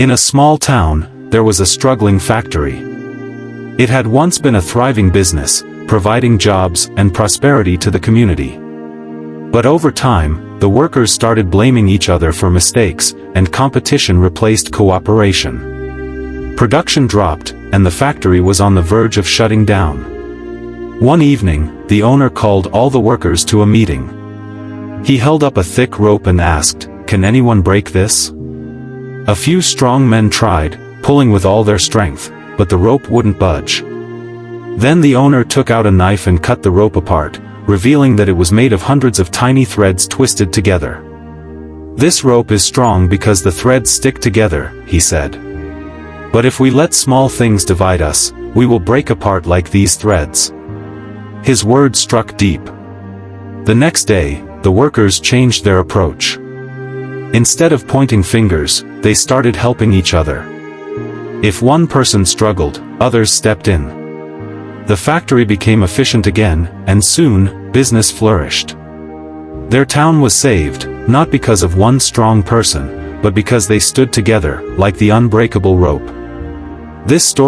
In a small town, there was a struggling factory. It had once been a thriving business, providing jobs and prosperity to the community. But over time, the workers started blaming each other for mistakes, and competition replaced cooperation. Production dropped, and the factory was on the verge of shutting down. One evening, the owner called all the workers to a meeting. He held up a thick rope and asked, "Can anyone break this?" A few strong men tried, pulling with all their strength, but the rope wouldn't budge. Then the owner took out a knife and cut the rope apart, revealing that it was made of hundreds of tiny threads twisted together. "This rope is strong because the threads stick together," he said. "But if we let small things divide us, we will break apart like these threads." His words struck deep. The next day, the workers changed their approach. Instead of pointing fingers, they started helping each other. If one person struggled, others stepped in. The factory became efficient again, and soon, business flourished. Their town was saved, not because of one strong person, but because they stood together, like the unbreakable rope. This story